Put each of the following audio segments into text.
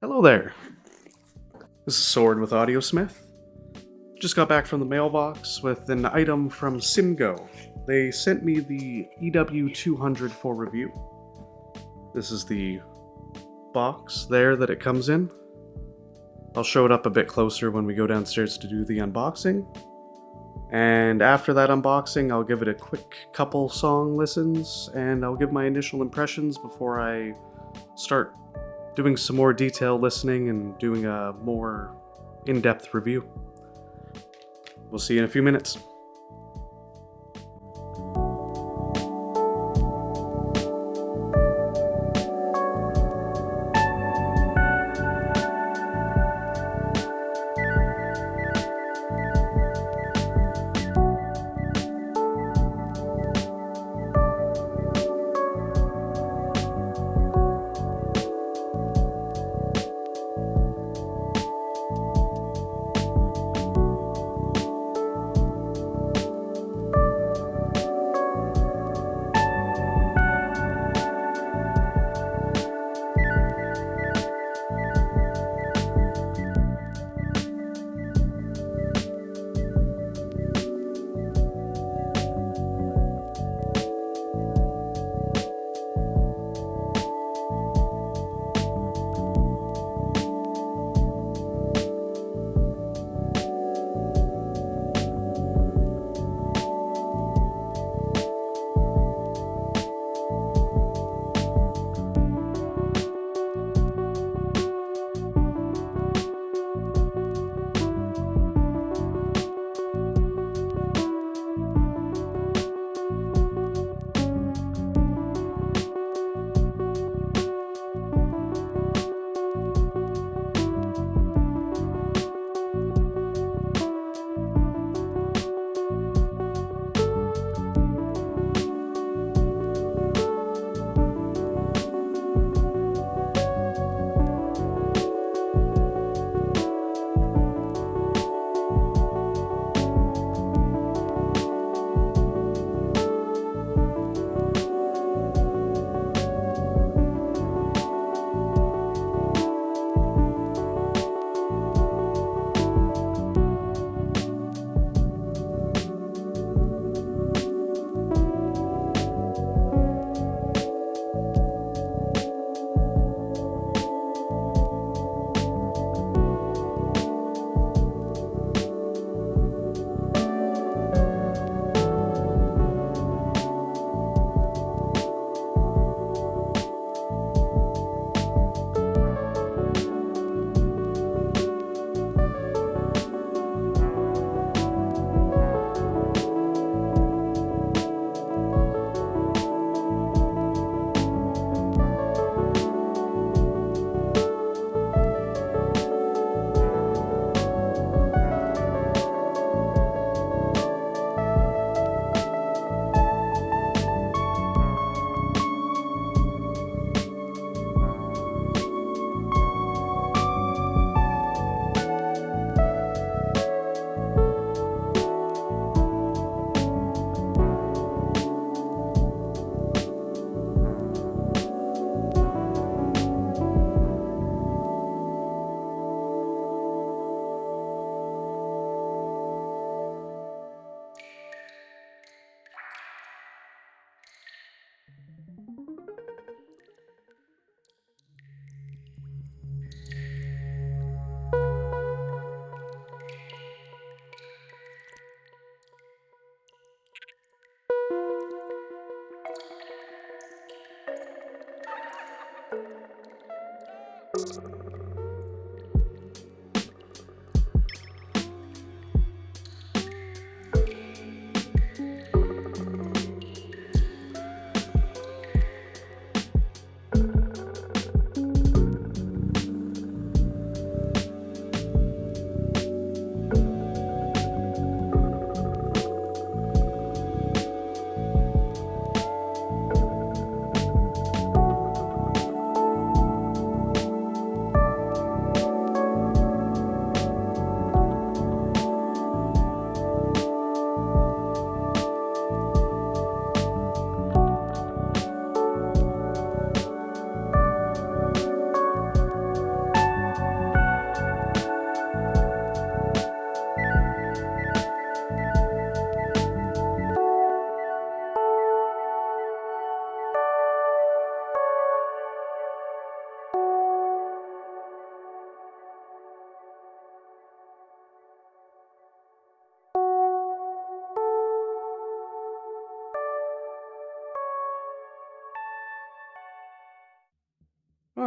Hello there. This is Sword with Audiosmith. Just got back from the mailbox with an item from Simgot. They sent me the EW200 for review. This is the box there that it comes in. I'll show it up a bit closer when we go downstairs to do the unboxing. And after that unboxing, I'll give it a quick couple song listens, and I'll give my initial impressions before I start doing some more detailed listening and doing a more in-depth review. We'll see you in a few minutes.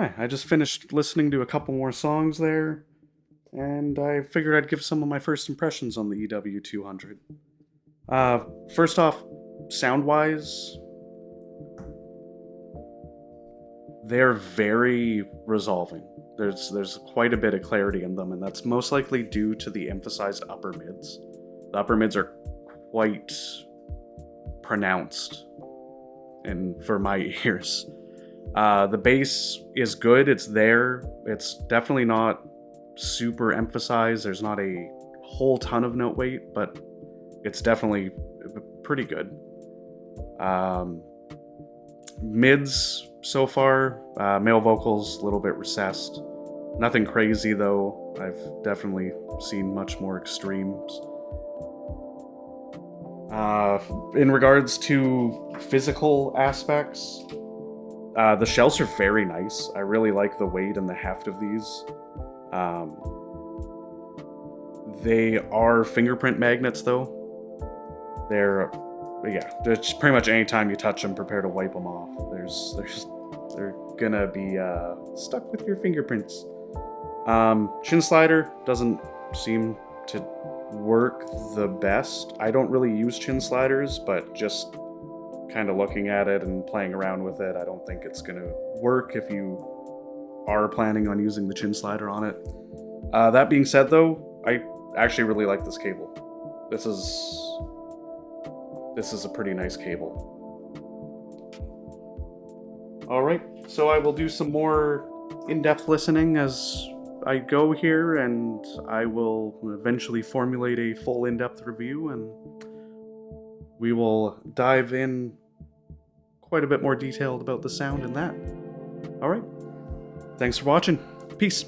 yeah, I just finished listening to a couple more songs there, and I figured I'd give some of my first impressions on the EW200. First off, sound-wise, they're very resolving. There's quite a bit of clarity in them, and that's most likely due to the emphasized upper mids. The upper mids are quite pronounced, and for my ears. The bass is good. It's there. It's definitely not super emphasized. There's not a whole ton of note weight, but it's definitely pretty good. Mids so far, male vocals a little bit recessed. Nothing crazy though. I've definitely seen much more extremes. In regards to physical aspects, the shells are very nice. I really like the weight and the heft of these. They are fingerprint magnets though. They're pretty much any time you touch them, prepare to wipe them off. They're gonna be stuck with your fingerprints. Chin slider doesn't seem to work the best. I don't really use chin sliders, but just kind of looking at it and playing around with it, I don't think it's gonna work if you are planning on using the chin slider on it. That being said though, I actually really like this cable. This is a pretty nice cable. Alright, so I will do some more in-depth listening as I go here, and I will eventually formulate a full in-depth review, and we will dive in quite a bit more detailed about the sound and that. Alright, thanks for watching. Peace.